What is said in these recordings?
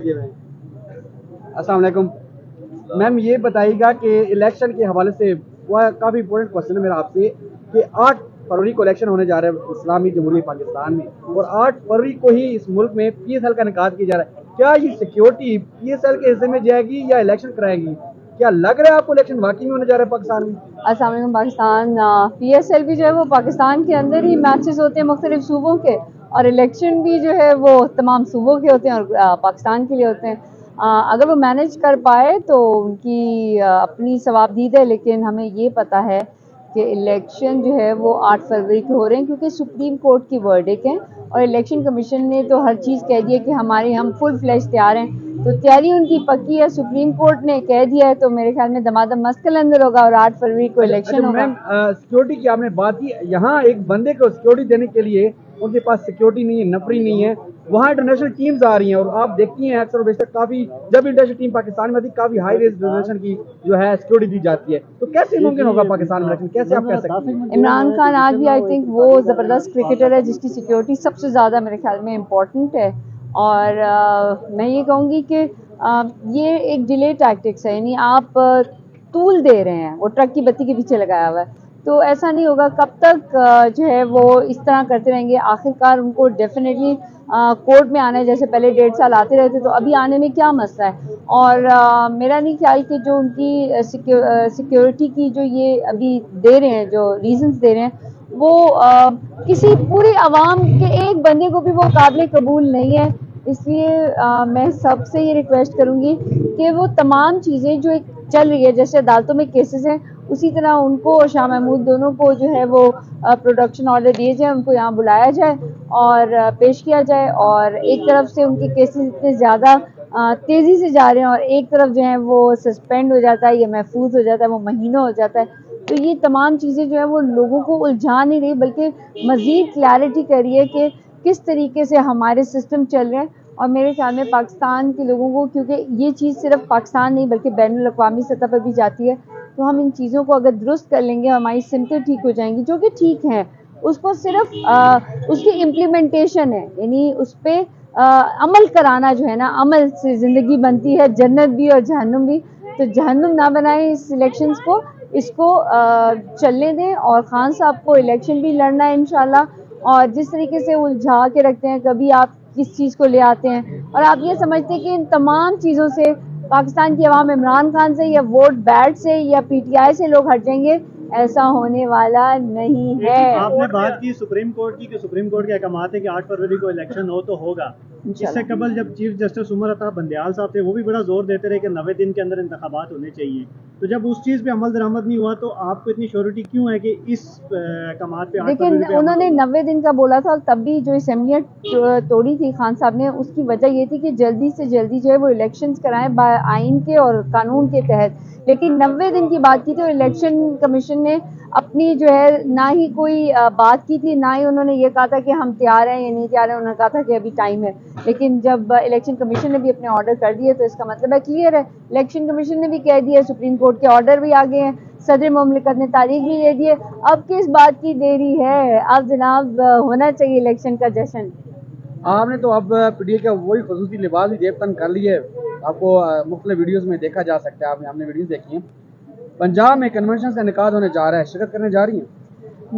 अस्सलाम वालेकुम मैम, ये बताइएगा कि इलेक्शन के हवाले से वह काफ़ी इंपॉर्टेंट क्वेश्चन है मेरा आपसे कि 8 फरवरी को इलेक्शन होने जा रहा है इस्लामी जमहूरियत पाकिस्तान में और 8 फरवरी को ही इस मुल्क में पीएसएल का इनेकाद किया जा रहा है। क्या ये सिक्योरिटी पीएसएल के हिस्से में जाएगी या इलेक्शन कराएगी? क्या लग रहा है आपको इलेक्शन वाकई में होने जा रहा है पाकिस्तान में? अस्सलाम वालेकुम। पाकिस्तान पीएसएल भी जो है वो पाकिस्तान के अंदर ही मैचेस होते हैं मुख्तलिफ सूबों के, और इलेक्शन भी जो है वो तमाम सूबों के होते हैं और पाकिस्तान के लिए होते हैं। अगर वो मैनेज कर पाए तो उनकी अपनी सवाबदीद है, लेकिन हमें ये पता है कि इलेक्शन जो है वो 8 फरवरी को हो रहे हैं क्योंकि सुप्रीम कोर्ट की वर्डिक्ट है और इलेक्शन कमीशन ने तो हर चीज़ कह दी है कि हम फुल फ्लैश तैयार हैं, तो तैयारी उनकी पक्की है। सुप्रीम कोर्ट ने कह दिया है तो मेरे ख्याल में दमादम मस्त के अंदर होगा और 8 फरवरी को इलेक्शन होगा। मैम, सिक्योरिटी की आपने बात की, यहाँ एक बंदे को सिक्योरिटी देने के लिए उनके पास सिक्योरिटी नहीं है, नफरी नहीं है। वहाँ इंटरनेशनल टीम्स आ रही हैं और आप देखती हैं अक्सर बेशक काफी, जब इंटरनेशनल टीम पाकिस्तान में आती है काफी हाई रेस इंटरनेशनल की जो है सिक्योरिटी दी जाती है, तो कैसे मुमकिन होगा पाकिस्तान में इलेक्शन? कैसे आप कह सकते हैं? इमरान खान आज भी आई थिंक वो ज़बरदस्त क्रिकेटर है जिसकी सिक्योरिटी सबसे ज़्यादा मेरे ख्याल में इम्पोर्टेंट है, और मैं ये कहूँगी कि ये एक डिले टैक्टिक्स है, यानी आप तूल दे रहे हैं, वो ट्रक की बत्ती के पीछे लगाया हुआ है, तो ऐसा नहीं होगा। कब तक जो है वो इस तरह करते रहेंगे? आखिरकार उनको डेफिनेटली कोर्ट में आना है, जैसे पहले 1.5 साल आते रहे थे, तो अभी आने में क्या मसला है? और मेरा नहीं ख्याल कि जो उनकी सिक्योरिटी की जो ये अभी दे रहे हैं, जो रीजंस दे रहे हैं, वो किसी पूरी आवाम के एक बंदे को भी वो काबिल कबूल नहीं है। इसलिए मैं सबसे ये रिक्वेस्ट करूँगी कि वो तमाम चीज़ें जो एक चल रही है, जैसे अदालतों में केसेस हैं, उसी तरह उनको और शाह महमूद दोनों को जो है वो प्रोडक्शन ऑर्डर दिए जाए, उनको यहाँ बुलाया जाए और पेश किया जाए। और एक तरफ से उनके केसेस इतने ज़्यादा तेज़ी से जा रहे हैं और एक तरफ जो है वो सस्पेंड हो जाता है या महफूज हो जाता है, वो महीनों हो जाता है, तो ये तमाम चीज़ें जो है वो लोगों को उलझा नहीं रही बल्कि मज़ीद क्लैरिटी कर रही है कि किस तरीके से हमारे सिस्टम चल रहे हैं। और मेरे ख्याल में पाकिस्तान के लोगों को, क्योंकि ये चीज़ सिर्फ पाकिस्तान नहीं बल्कि बैनुल अक़वामी सतह पर भी जाती है, तो हम इन चीज़ों को अगर दुरुस्त कर लेंगे हमारी सिमतें ठीक हो जाएंगी, जो कि ठीक हैं। उसको सिर्फ उसकी इम्प्लीमेंटेशन है, यानी उस पर अमल कराना जो है ना, अमल से ज़िंदगी बनती है, जन्नत भी और जहन्नुम भी। तो जहन्नुम ना बनाएं इस इलेक्शंस को, इसको चलने दें और ख़ान साहब को इलेक्शन भी लड़ना है इंशाल्लाह। और जिस तरीके से उलझा के रखते हैं, कभी आप किस चीज़ को ले आते हैं और आप ये समझते हैं कि इन तमाम चीज़ों से पाकिस्तान की आवाम इमरान खान से या वोट बैट से या पीटीआई से लोग हट जाएंगे, ऐसा होने वाला नहीं है। आपने बात की सुप्रीम कोर्ट की कि सुप्रीम कोर्ट के अहकामात है कि 8 फरवरी को इलेक्शन हो तो होगा। इससे कबल जब चीफ जस्टिस उमर अता बंदयाल साहब थे, वो भी बड़ा जोर देते रहे कि 90 दिन के अंदर इंतखाबात होने चाहिए, तो जब उस चीज़ पे अमल दरामद नहीं हुआ तो आपको इतनी श्योरिटी क्यों है कि इस अहकामात पे? लेकिन उन्होंने 90 दिन का बोला था और तब भी जो असेंबलियाँ तोड़ी थी खान साहब ने, उसकी वजह ये थी कि जल्दी से जल्दी जो है वो इलेक्शंस कराएं आइन के और कानून के तहत। लेकिन 90 दिन की बात की थी और इलेक्शन कमीशन ने अपनी जो है ना ही कोई बात की थी, ना ही उन्होंने ये कहा था कि हम तैयार हैं या नहीं तैयार हैं, उन्होंने कहा था कि अभी टाइम है। लेकिन जब इलेक्शन कमीशन ने भी अपने ऑर्डर कर दिए तो इसका मतलब है क्लियर है, इलेक्शन कमीशन ने भी कह दिया, सुप्रीम कोर्ट के ऑर्डर भी आ गए हैं, सदर मुमलिकत ने तारीख भी दे दी है। अब किस बात की देरी है? अब जनाब होना चाहिए इलेक्शन का जश्न। आपने तो अब पीटीआई का वही खसूसी लिबास भी जेब कर लिया है, आपको मुख्तलिफ वीडियोस में देखा जा सकता है, आपने वीडियोस देखी हैं। पंजाब में कन्वेंशन का इनेकाद होने जा रहा है, शिरकत करने जा रही हैं?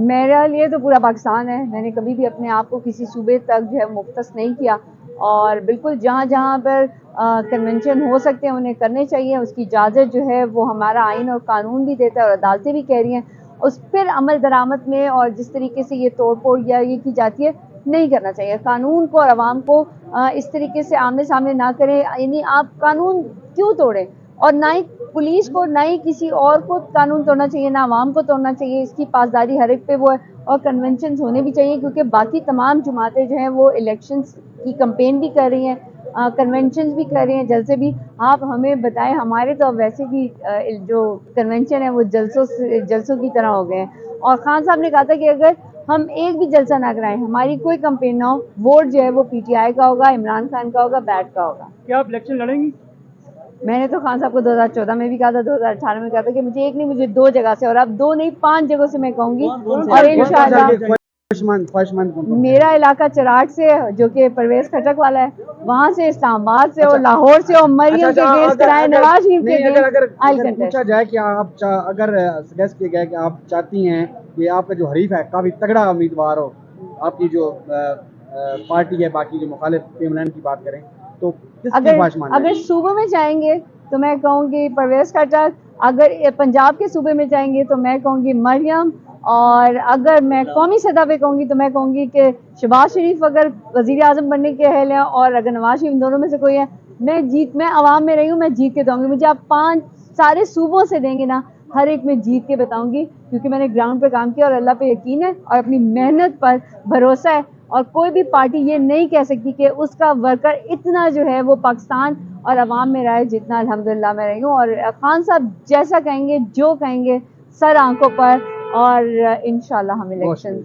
मेरा लिए तो पूरा पाकिस्तान है, मैंने कभी भी अपने आप को किसी सूबे तक जो है मुख्तस नहीं किया, और बिल्कुल जहाँ जहाँ पर कन्वेंशन हो सकते हैं उन्हें करने चाहिए, उसकी इजाज़त जो है वो हमारा आइन और कानून भी देता है और अदालतें भी कह रही हैं। उस पर अमल दरामद में और जिस तरीके से ये तोड़ फोड़ या ये की जाती है, नहीं करना चाहिए। कानून को और आवाम को इस तरीके से आमने सामने ना करें, यानी आप कानून क्यों तोड़ें? और ना ही पुलिस को ना ही किसी और को कानून तोड़ना चाहिए, ना आवाम को तोड़ना चाहिए, इसकी पासदारी हर एक पे वो है। और कन्वेंशन होने भी चाहिए क्योंकि बाकी तमाम जमातें जो हैं वो इलेक्शंस की कैंपेन भी कर रही हैं, कन्वेंशन भी कर रही हैं, जलसे भी। आप हमें बताएं, हमारे तो अब वैसे भी जो कन्वेंशन है वो जलसों की तरह हो गए हैं। और खान साहब ने कहा था कि अगर हम एक भी जलसा ना कराएं, हमारी कोई कैंपेन ना हो, वोट जो है वो पीटीआई का होगा, इमरान खान का होगा, बैट का होगा। क्या आप इलेक्शन लड़ेंगी? मैंने तो खान साहब को 2014 में भी कहा था, 2018 में कहा था कि मुझे एक नहीं, मुझे 2 जगह से, और अब 2 नहीं 5 जगहों से मैं कहूँगी, और इंशाल्लाह ख्वाहिशमंद कौन? मेरा इलाका चराट से है, जो कि परवेज खटक वाला है, वहाँ से इस्लामाबाद से और लाहौर से और मरियम के अगेंस्ट कराए, नवाज शरीफ के अगर पूछा जाए कि आप अगर सजेस्ट किया गया कि आप चाहती हैं कि आपका जो हरीफ है काफी तगड़ा उम्मीदवार हो, आपकी जो पार्टी है, बाकी जो मुखालिफ इमरान की बात करें, तो किसकी ख्वाहिशमंद? अगर सूबे में जाएंगे तो मैं कहूँगी परवेज खटक, अगर पंजाब के सूबे में जाएंगे तो मैं कहूँगी मरियम, और अगर मैं कौमी सतह पे कहूँगी तो मैं कहूँगी कि शहबाज शरीफ अगर वज़ीर आज़म बनने के अहल हैं, और अगर नवाज शरीफ, दोनों में से कोई है, मैं आवाम में रही हूँ, मैं जीत के बताऊँगी। मुझे आप 5 सारे सूबों से देंगे ना, हर एक में जीत के बताऊँगी, क्योंकि मैंने ग्राउंड पे काम किया और अल्लाह पे यकीन है और अपनी मेहनत पर भरोसा है। और कोई भी पार्टी ये नहीं कह सकती कि उसका वर्कर इतना जो है वो पाकिस्तान और अवाम में रहा है जितना अल्हम्दुलिल्लाह मैं रही हूँ। और खान साहब जैसा कहेंगे, जो कहेंगे, सर आंखों पर, और इंशाल्लाह हम इलेक्शन